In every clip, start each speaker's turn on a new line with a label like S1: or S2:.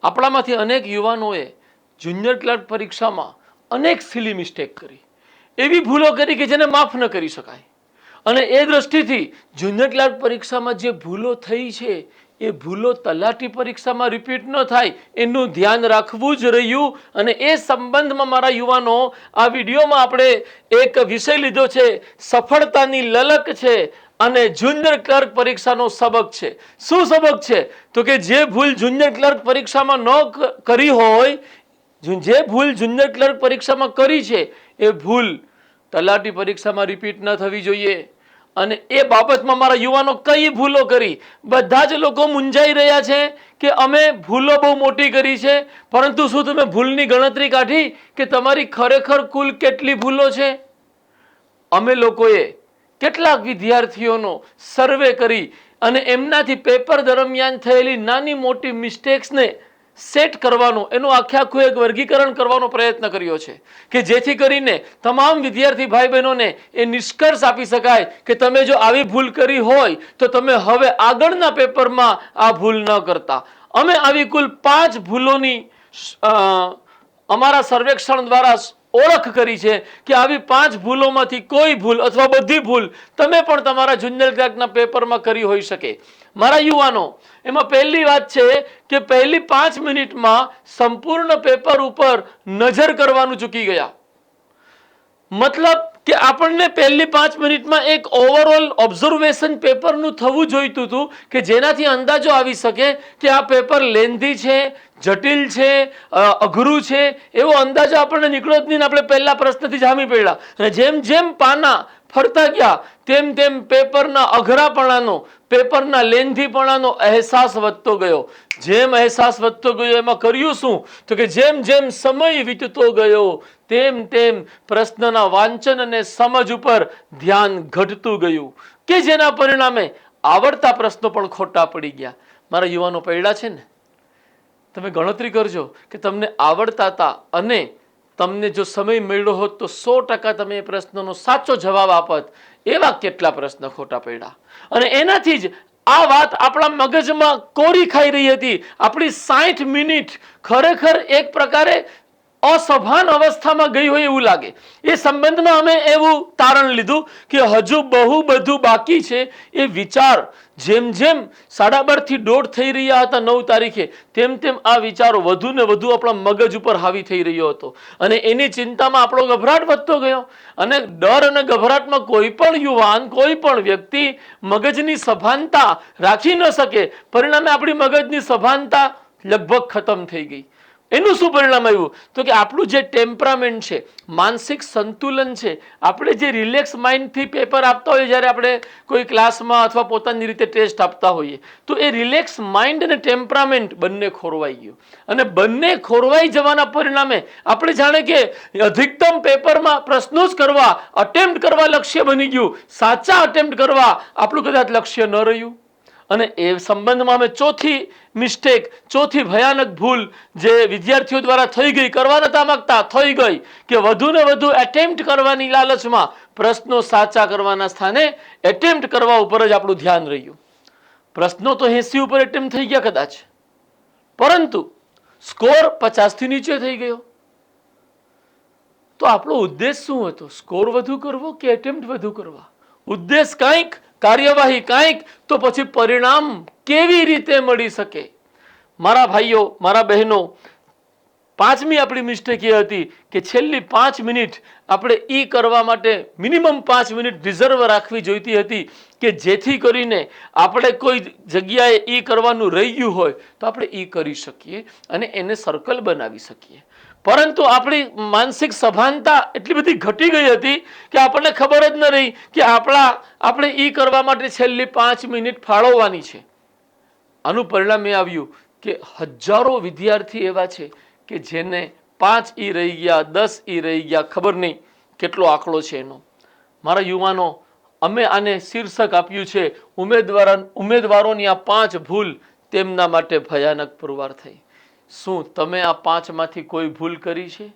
S1: આપણામાંથી અનેક યુવાનોએ જુનિયર ક્લર્ક પરીક્ષામાં અનેક સિલી મિસ્ટેક કરી, એવી ભૂલો કરી કે જેને માફ ન કરી શકાય. અને એ દ્રષ્ટિથી જુનિયર ક્લર્ક પરીક્ષામાં જે ભૂલો થઈ છે એ ભૂલો તલાટી પરીક્ષામાં રિપીટ ન થાય એનું ધ્યાન રાખવું જ રહ્યું. અને એ સંબંધમાં મારા યુવાનો, આ વિડીયોમાં આપણે એક વિષય લીધો છે, સફળતાની લલક છે અને જુનિયર ક્લર્ક પરીક્ષાનો સબક છે. શું સબક છે? તો કે જે ભૂલ જુનિયર ક્લર્ક પરીક્ષામાં ન કરી હોય, જે ભૂલ જુનિયર ક્લર્ક પરીક્ષામાં કરી છે એ ભૂલ તલાટી પરીક્ષામાં રિપીટ ન થવી જોઈએ. અને એ બાબતમાં મારા યુવાનો કઈ ભૂલો કરી, બધા જ લોકો મૂંઝાઈ રહ્યા છે કે અમે ભૂલો બહુ મોટી કરી છે, પરંતુ શું તમે ભૂલની ગણતરી કાઢી કે તમારી ખરેખર કુલ કેટલી ભૂલો છે? અમે લોકોએ કેટલાક વિદ્યાર્થીઓનો સર્વે કરી અને એમનાથી પેપર દરમિયાન થયેલી નાની મોટી મિસ્ટેક્સને સેટ કરવાનો, એનું આખું એક વર્ગીકરણ કરવાનો પ્રયત્ન કર્યો છે કે જેથી કરીને તમામ વિદ્યાર્થી ભાઈ બહેનોને એ નિષ્કર્ષ આપી શકાય કે તમે જો આવી ભૂલ કરી હોય તો તમે હવે આગળના પેપરમાં આ ભૂલ ન કરતા. અમે આવી કુલ 5 ભૂલોની અમારા સર્વેક્ષણ દ્વારા ઓળખ કરી છે કે આવી 5 ભૂલોમાંથી કોઈ ભૂલ અથવા બધી ભૂલ તમે પણ તમારા જુનિયર ક્લર્કના પેપરમાં કરી હોઈ શકે. મારા યુવાનો, એમાં પહેલી વાત છે કે પહેલી 5 મિનિટમાં સંપૂર્ણ પેપર ઉપર નજર કરવાનું ચૂકી ગયા. મતલબ કે આપણને પહેલી 5 મિનિટમાં એક ઓવરઓલ ઓબ્ઝર્વેશન પેપરનું થવું જોઈતું હતું કે જેનાથી અંદાજો આવી શકે કે આ પેપર લેન્ધી છે, જટિલ છે, અઘરું છે, એવો અંદાજો આપણને નીકળ્યો જ નહીં. આપણે પહેલા પ્રશ્નથી જામી પડ્યા અને જેમ જેમ પાના ફરતા ગયા તેમ તેમ પેપરના અઘરાપણાનો, પેપરના લેન્ધીપણાનો અહેસાસ વધતો ગયો. જેમ અહેસાસ વધતો ગયો એમાં કર્યું શું તો કે જેમ જેમ સમય વીતતો ગયો તેમ તેમ પ્રશ્નના વાંચન અને સમજ ઉપર ધ્યાન ઘટતું ગયું કે જેના પરિણામે આવડતા પ્રશ્નો પણ ખોટા પડી ગયા. મારા યુવાનો પડ્યા છે ને, તમે ગણતરી કરજો કે તમને આવડતા હતા અને તમને જો સમય મળ્યો હોત તો 100% તમે એ પ્રશ્નનો સાચો જવાબ આપત. એવા કેટલા પ્રશ્ન ખોટા પડ્યા. અને એનાથી જ આ વાત આપણા મગજમાં કોરી ખાઈ રહી હતી. આપણી 60 મિનિટ ખરેખર એક પ્રકારે અસભાન અવસ્થામાં ગઈ હોય એવું લાગે. એ સંબંધમાં અમે એવું તારણ લીધું કે હજુ બહુ બધું બાકી છે. એ વિચાર જેમ જેમ 12:30 થી 1:30 થઈ રહ્યા હતા 9 તારીખે, તેમ તેમ આ વિચારો વધુ ને વધુ આપણા મગજ ઉપર હાવી થઈ રહ્યો હતો અને એની ચિંતામાં આપણો ગભરાટ વધતો ગયો. અને ડર અને ગભરાટમાં કોઈ પણ યુવાન, કોઈ પણ વ્યક્તિ મગજની સભાનતા રાખી ન શકે. પરિણામે આપણી મગજની સભાનતા લગભગ ખતમ થઈ ગઈ. એનું શું પરિણામ આવ્યું તો કે આપણું જે ટેમ્પરામેન્ટ છે, માનસિક સંતુલન છે, આપણે જે રિલેક્સ માઇન્ડથી પેપર આપતા હોઈએ, જ્યારે આપણે કોઈ ક્લાસમાં અથવા પોતાની રીતે ટેસ્ટ આપતા હોઈએ, તો એ રિલેક્સ માઇન્ડ અને ટેમ્પરામેન્ટ બંને ખોરવાઈ ગયું. અને બંને ખોરવાઈ જવાના પરિણામે આપણે જાણે કે અધિકતમ પેપરમાં પ્રશ્નો જ કરવા, અટેમ્પ્ટ કરવા લક્ષ્ય બની ગયું. સાચા અટેમ્પ્ટ કરવા આપણું કદાચ લક્ષ્ય ન રહ્યું. અને એ સંબંધમાં અમે ચોથી ભયાનક ભૂલ જે વિદ્યાર્થીઓ દ્વારા થઈ ગઈ, કરવા નતા માંગતા, થઈ ગઈ કે વધુ ને વધુ એટેમ્પ્ટ કરવાની લાલચમાં પ્રશ્નો સાચા કરવાના સ્થાને એટેમ્પ્ટ કરવા ઉપર જ આપણું ધ્યાન રહ્યું. પ્રશ્નો તો 80 ઉપર એટેમ્પ્ટ થઈ ગયા કદાચ, પરંતુ સ્કોર 50 થી નીચે થઈ ગયો. તો આપણો ઉદ્દેશ શું હતો? સ્કોર વધુ કરવો કે એટેમ્પ્ટ વધુ કરવા? ઉદ્દેશ કંઈક, કાર્યવાહી કંઈક, તો પછી પરિણામ કેવી રીતે મળી શકે? મારા ભાઈઓ, મારા બહેનો, 5મી આપણી મિસ્ટેક એ હતી કે છેલ્લી 5 મિનિટ આપણે ઈ કરવા માટે મિનિમમ 5 મિનિટ રિઝર્વ રાખવી જોઈતી હતી કે જેથી કરીને આપણે કોઈ જગ્યાએ ઈ કરવાનું રહી ગયું હોય તો આપણે ઈ કરી શકીએ અને એને સર્કલ બનાવી શકીએ. પરંતુ આપણી માનસિક સભાનતા એટલી બધી ઘટી ગઈ હતી કે આપણને ખબર જ ન રહી કે આપણે ઈ કરવા માટે છેલ્લી 5 મિનિટ ફાળવવાની છે. આનું પરિણામ એ આવ્યું કે હજારો વિદ્યાર્થી એવા છે કે જેને 5 ઈ રહી ગયા, 10 ઈ રહી ગયા, ખબર નહીં કેટલો આંકડો છે એનો. મારા યુવાનો, અમે આને શીર્ષક આપ્યું છે ઉમેદવારોની આ 5 ભૂલ તેમના માટે ભયાનક પુરવાર થઈ. શું તમે આ 5માંથી કોઈ ભૂલ કરી છે?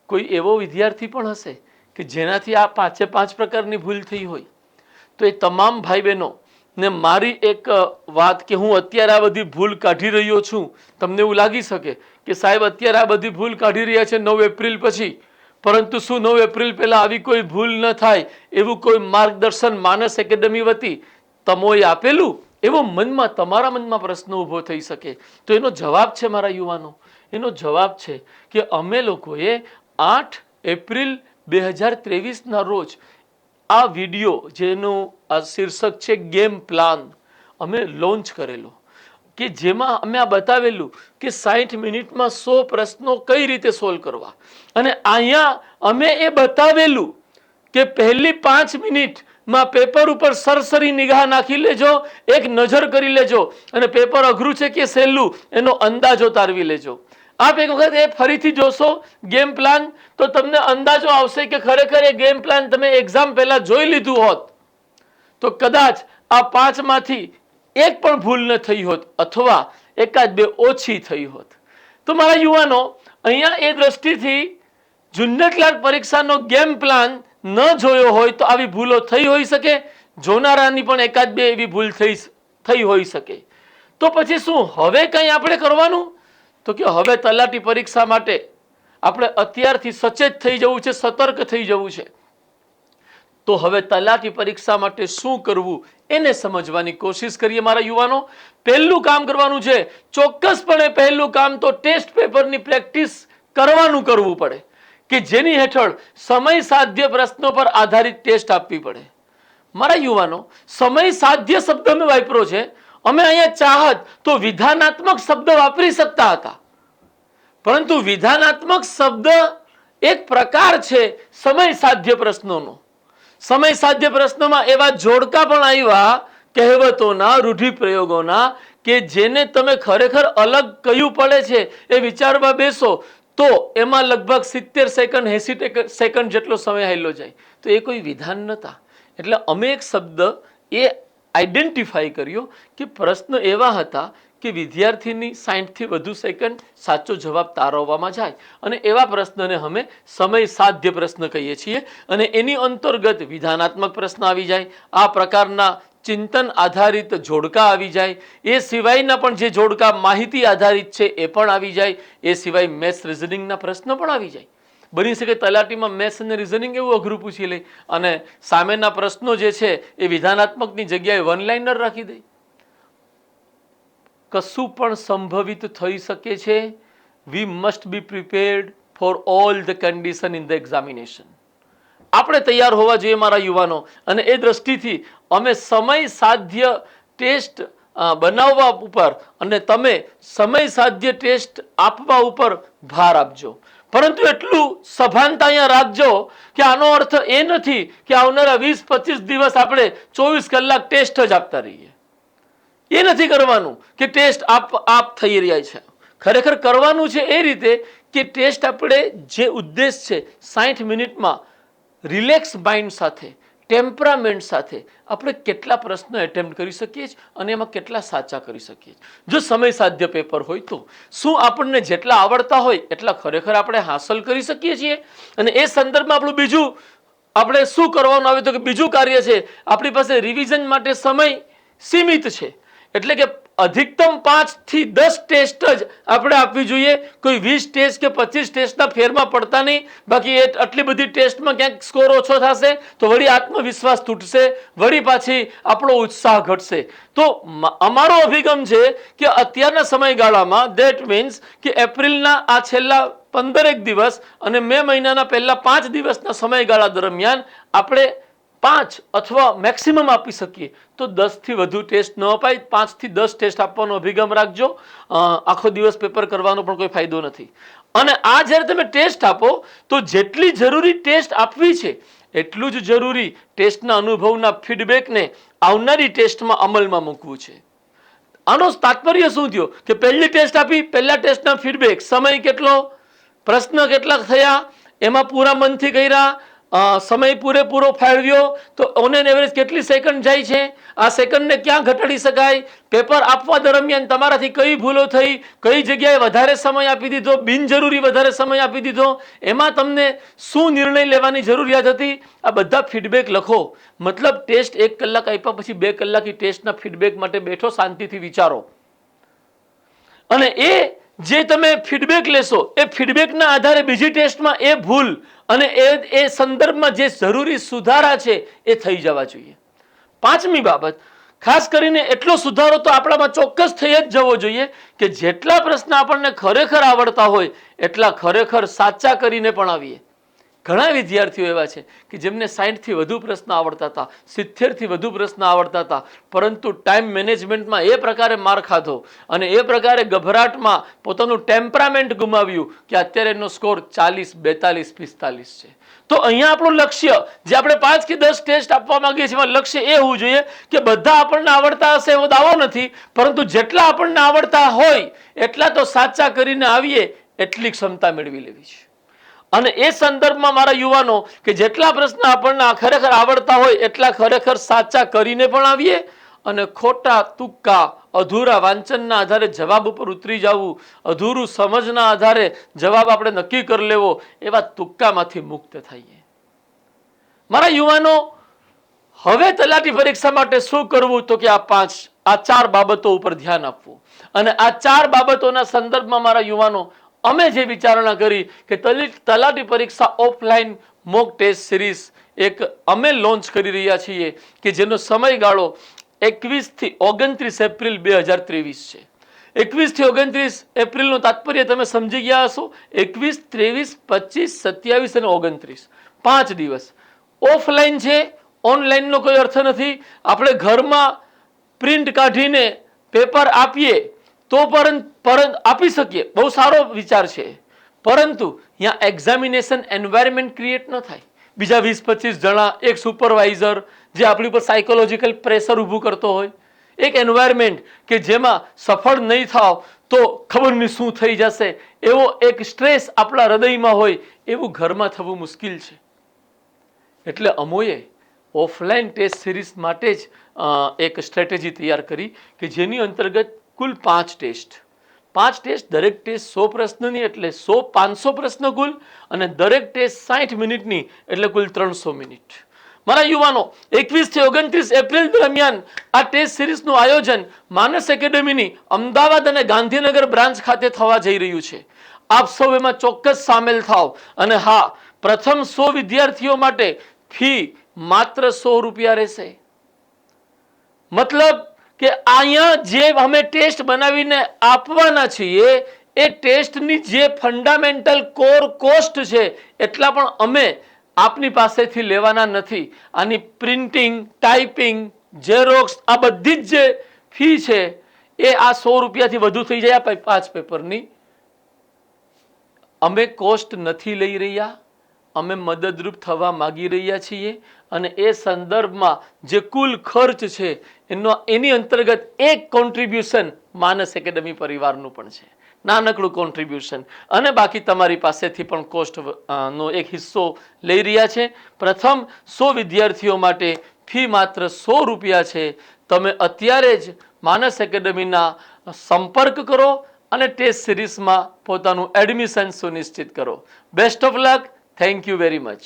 S1: કોઈ એવો વિદ્યાર્થી પણ હશે કે જેનાથી આ 5 પ્રકારની ભૂલ થઈ હોય? તો એ તમામ ભાઈ બહેનો ને મારી એક વાત કે હું અત્યારે આ બધી ભૂલ કાઢી રહ્યો છું, તમને એવું લાગી શકે કે સાહેબ અત્યારે આ બધી ભૂલ કાઢી રહ્યા છે 9 એપ્રિલ પછી, પરંતુ શું 9 એપ્રિલ પહેલા આવી કોઈ ભૂલ ન થાય એવું કોઈ માર્ગદર્શન માનસ એકેડમી વતી તમોએ આપેલું? એવો તમારા મનમાં પ્રશ્ન ઊભો થઈ શકે. તો એનો જવાબ છે મારા યુવાનો, એનો જવાબ છે કે અમે લોકોએ 8 એપ્રિલ 2023ના રોજ આ વિડીયો જેનું આ શીર્ષક છે ગેમ પ્લાન, અમે લોન્ચ કરેલો, કે જેમાં અમે આ બતાવેલું કે 60 મિનિટમાં 100 પ્રશ્નો કઈ રીતે સોલ્વ કરવા. અને અહીંયા અમે એ બતાવેલું કે પહેલી 5 મિનિટમાં પેપર ઉપર સરસરી નિગાહ નાખી લેજો, એક નજર કરી લેજો, અને પેપર અઘરું છે કે સહેલું એનો અંદાજો તારવી લેજો. આપ એક વખત એ ફરીથી જોશો ગેમ પ્લાન, તો તમને અંદાજો આવશે કે ખરેખર એ ગેમ પ્લાન તમે એક્ઝામ પહેલા જોઈ લીધું હોત તો કદાચ આ 5માંથી એક પણ ભૂલ ન થઈ હોત, અથવા એકાદ બે ઓછી થઈ હોત. તો મારા યુવાનો, અહીંયા એ દ્રષ્ટિથી જુનિયર ક્લાર્ક પરીક્ષાનો ગેમ પ્લાન ન જોયો હોય તો આવી ભૂલો થઈ હોઈ શકે, જોનારાની પણ એકાદ બે એવી ભૂલ થઈ હોઈ શકે. તો પછી શું હવે કંઈ આપણે કરવાનું? તો કે હવે તલાટી પરીક્ષા માટે આપણે અત્યારથી સચેત થઈ જવું છે, સતર્ક થઈ જવું છે. તો હવે તલાટી પરીક્ષા માટે શું કરવું એને સમજવાની કોશિશ કરીએ મારા યુવાનો. પહેલું કામ કરવાનું છે, ચોક્કસપણે પહેલું કામ તો ટેસ્ટ પેપરની પ્રેક્ટિસ કરવું પડે, કે જેની હેઠળ સમય સાધ્ય પ્રશ્નો પર આધારિત ટેસ્ટ આપવી પડે. મારા યુવાનો, સમય સાધ્ય શબ્દ અમે વાપરો છે, અમે અહીંયા ચાહત તો વિધાનાત્મક શબ્દ વાપરી શકતા હતા, પરંતુ વિધાનાત્મક શબ્દ એક પ્રકાર છે સમય સાધ્ય પ્રશ્નોનો. સમય સાધ્ય પ્રશ્નોમાં એવા જોડકા પણ આવ્યા કહેવતોના, રૂઢિપ્રયોગોના, કે જેને તમે ખરેખર અલગ કયું પડે છે એ વિચારવા બેસો તો એમાં લગભગ 70 સેકન્ડ 80 સેકન્ડ જેટલો સમય હાલ્યો જાય. તો એ કોઈ વિધાન નહોતા. એટલે અમે એક શબ્દ એ આઈડેન્ટિફાઈ કર્યો કે પ્રશ્ન એવા હતા કે વિદ્યાર્થીની 60થી વધુ સેકન્ડ સાચો જવાબ તારવવામાં જાય, અને એવા પ્રશ્નને અમે સમય સાધ્ય પ્રશ્ન કહીએ છીએ. અને એની અંતર્ગત વિધાનાત્મક પ્રશ્ન આવી જાય, આ પ્રકારના ચિંતન આધારિત જોડકા આવી જાય, એ સિવાયના પણ જે જોડકા માહિતી આધારિત છે એ પણ આવી જાય, એ સિવાય મેથ્સ રિઝનિંગના પ્રશ્નો પણ આવી જાય. બની શકે તલાટીમાં મેથ્સ અને રિઝનિંગ એવું અઘરું પૂછી લે અને સામેના પ્રશ્નો જે છે એ વિધાનાત્મકની જગ્યાએ વન લાઇનર રાખી દે. કશું પણ સંભવિત થઈ શકે છે. We must be prepared for all the condition in the examination. આપણે તૈયાર હોવા જોઈએ મારા યુવાનો, અને એ દ્રષ્ટિથી અમે સમય સાધ્ય ટેસ્ટ બનાવવા ઉપર અને તમે સમય સાધ્ય ટેસ્ટ આપવા ઉપર ભાર આપજો. પરંતુ એટલું સભાનતા અહીંયા રાખજો કે આનો અર્થ એ નથી કે આવનારા 20-25 દિવસ આપણે 24 કલાક ટેસ્ટ જ આપતા રહીએ. એ નથી કરવાનું કે ટેસ્ટ આપ થઈ રહ્યા છે. ખરેખર કરવાનું છે એ રીતે કે ટેસ્ટ આપણે જે ઉદ્દેશ છે 60 મિનિટમાં રિલેક્સ માઇન્ડ સાથે, ટેમ્પરામેન્ટ સાથે આપણે કેટલા પ્રશ્નો એટેમ્પ્ટ કરી શકીએ છીએ અને એમાં કેટલા સાચા કરી શકીએ. જો સમય સાધ્ય પેપર હોય તો શું આપણને જેટલા આવડતા હોય એટલા ખરેખર આપણે હાંસલ કરી શકીએ છીએ? અને એ સંદર્ભમાં આપણું બીજું આપણે શું કરવાનું આવે તો કે બીજું કાર્ય છે, આપણી પાસે રિવિઝન માટે સમય સીમિત છે. એટલે કે અધિકતમ 5 થી 10 ટેસ્ટ જ આપણે આપવી જોઈએ. કોઈ 20 ટેસ્ટ કે 25 ટેસ્ટના ફેરમાં પડતા નહીં. બાકી આટલી બધી ટેસ્ટમાં ક્યાંક સ્કોર ઓછો થશે તો વળી આત્મવિશ્વાસ તૂટશે, વળી પાછી આપણો ઉત્સાહ ઘટશે. તો અમારો અભિગમ છે કે અત્યારના સમયગાળામાં, ધેટ મીન્સ કે એપ્રિલના આ છેલ્લા 15 દિવસ અને મે મહિનાના પહેલા 5 દિવસના સમયગાળા દરમિયાન આપણે 5 અથવા મેક્સિમમ આપી શકીએ તો 10 થી વધુ ટેસ્ટ ન અપાય. 5 થી 10 ટેસ્ટ આપવાનો અભિગમ રાખજો. આખો દિવસ પેપર કરવાનો પણ કોઈ ફાયદો નથી. અને આ જ્યારે તમે ટેસ્ટ આપો તો જેટલી જરૂરી ટેસ્ટ આપવી છે એટલું જ જરૂરી ટેસ્ટના અનુભવના ફીડબેકને આવનારી ટેસ્ટમાં અમલમાં મૂકવું છે. આનો તાત્પર્ય શું થયો કે પહેલી ટેસ્ટ આપી, પહેલા ટેસ્ટના ફીડબેક, સમય કેટલો, પ્રશ્ન કેટલા થયા, એમાં પૂરા મનથી કર્યા, સમય પૂરેપૂરો ફાળવ્યો તો ઓન એન એવરેજ કેટલી સેકન્ડ જાય છે, આ સેકન્ડને ક્યાં ઘટાડી શકાય, પેપર આપવા દરમિયાન તમારાથી કઈ ભૂલો થઈ, કઈ જગ્યાએ વધારે સમય આપી દીધો, બિનજરૂરી વધારે સમય આપી દીધો, એમાં તમને શું નિર્ણય લેવાની જરૂરિયાત હતી, આ બધા ફીડબેક લખો. મતલબ ટેસ્ટ 1 કલાક આપ્યા પછી 2 કલાકની ટેસ્ટના ફીડબેક માટે બેઠો, શાંતિથી વિચારો. અને એ જે તમે ફીડબેક લેશો એ ફીડબેકના આધારે બીજી ટેસ્ટમાં એ ભૂલ અને એ સંદર્ભમાં જે જરૂરી સુધારા છે એ થઈ જવા જોઈએ. 5મી બાબત, ખાસ કરીને એટલો સુધારો તો આપણામાં ચોક્કસ થઈ જ જવો જોઈએ કે જેટલા પ્રશ્ન આપણને ખરેખર આવડતા હોય એટલા ખરેખર સાચા કરીને પણ આવીએ. ઘણા વિદ્યાર્થીઓ એવા છે કે જેમને 60થી વધુ પ્રશ્ન આવડતા હતા, 70થી વધુ પ્રશ્ન આવડતા હતા, પરંતુ ટાઈમ મેનેજમેન્ટમાં એ પ્રકારે માર ખાધો અને એ પ્રકારે ગભરાટમાં પોતાનું ટેમ્પરામેન્ટ ગુમાવ્યું કે અત્યારે એનો સ્કોર 40, 42, 45 છે. તો અહીંયા આપણું લક્ષ્ય, જે આપણે 5 કે 10 ટેસ્ટ આપવા માંગીએ છીએ, લક્ષ્ય એ હોવું જોઈએ કે બધા આપણને આવડતા હશે એવો દાવો નથી, પરંતુ જેટલા આપણને આવડતા હોય એટલા તો સાચા કરીને આવીએ એટલી ક્ષમતા મેળવી લેવી છે. અને એ સંદર્ભમાં મારા યુવાનો કે જેટલા પ્રશ્ન આપણને ખરેખર આવડતા હોય એટલા ખરેખર સાચા કરીને પણ આવીએ અને ખોટા તુક્કા અધૂરા વાંચનના આધારે જવાબ ઉપર ઉતરી જવું, અધૂરું સમજના આધારે જવાબ આપણે નક્કી કરી લેવો, એવા તુક્કામાંથી મુક્ત થઈએ. મારા યુવાનો, હવે તલાટી પરીક્ષા માટે શું કરવું, તો કે આ 4 બાબતો ઉપર ધ્યાન આપવું. અને આ 4 બાબતોના સંદર્ભમાં મારા યુવાનો અમે જે વિચારણા કરી કે તલાટી પરીક્ષા ઓફલાઈન મોક ટેસ્ટ સિરીઝ એક અમે લોન્ચ કરી રહ્યા છીએ કે જેનો સમયગાળો 21 થી 29 એપ્રિલ 2023 છે. 21 થી 29 એપ્રિલનું તાત્પર્ય તમે સમજી ગયા હશો. 21, 23, 25, 27 અને 29 5 દિવસ ઓફલાઈન છે, ઓનલાઈનનો કોઈ અર્થ નથી. આપણે ઘરમાં પ્રિન્ટ કાઢીને પેપર આપીએ તો પરંતુ આપી શકીએ, બહુ સારો વિચાર છે, પરંતુ અહીંયા એક્ઝામિનેશન એન્વાયરમેન્ટ ક્રિએટ ન થાય. બીજા 20-25 જણા, એક સુપરવાઇઝર જે આપણી ઉપર સાયકોલોજીકલ પ્રેશર ઊભું કરતો હોય, એક એન્વાયરમેન્ટ કે જેમાં સફળ નહીં થાવ તો ખબર નહીં શું થઈ જશે એવો એક સ્ટ્રેસ આપણા હૃદયમાં હોય, એવું ઘરમાં થવું મુશ્કેલ છે. એટલે અમોએ ઓફલાઈન ટેસ્ટ સિરીઝ માટે જ એક સ્ટ્રેટેજી તૈયાર કરી કે જેની અંતર્ગત કુલ 5 ટેસ્ટ, દરેક ટેસ્ટ 100 પ્રશ્નની એટલે 500 પ્રશ્ન કુલ, અને દરેક ટેસ્ટ 60 મિનિટની એટલે કુલ 300 મિનિટ. મારા યુવાનો, 21 થી 29 એપ્રિલ દરમિયાન આ ટેસ્ટ સિરીઝનું આયોજન માનસ એકેડેમીની અમદાવાદ અને ગાંધીનગર બ્રાન્ચ ખાતે થવા જઈ રહ્યું છે. આપ સૌ એમાં ચોક્કસ સામેલ થાવ. અને હા, પ્રથમ 100 વિદ્યાર્થીઓ માટે ફી માત્ર 100 રૂપિયા રહેશે. મતલબ કે અહીંયા જે અમે ટેસ્ટ બનાવીને આપવાના છીએ એ ટેસ્ટની જે ફંડામેન્ટલ કોર કોસ્ટ છે એટલા પણ અમે આપની પાસેથી લેવાના નથી. આની પ્રિન્ટિંગ, ટાઈપિંગ, ઝેરોક્સ, આ બધી જ જે ફી છે એ આ 100 રૂપિયાથી વધુ થઈ જાય 5 પેપરની. અમે કોસ્ટ નથી લઈ રહ્યા, અમે મદદરૂપ થવા માંગી રહ્યા છીએ. અને એ સંદર્ભમાં જે કુલ ખર્ચ છે એની અંતર્ગત એક કોન્ટ્રીબ્યુશન માનસ એકેડેમી પરિવારનું પણ છે, નાનકડું કોન્ટ્રીબ્યુશન, અને બાકી તમારી પાસેથી પણ કોસ્ટ નો એક હિસ્સો લઈ રહ્યા છે. પ્રથમ 100 વિદ્યાર્થીઓ માટે ફી માત્ર 100 રૂપિયા છે. તમે અત્યારે જ માનસ એકેડેમીના સંપર્ક કરો અને ટેસ્ટ સિરીઝમાં પોતાનું એડમિશન સુનિશ્ચિત કરો. Best of luck. Thank you very much.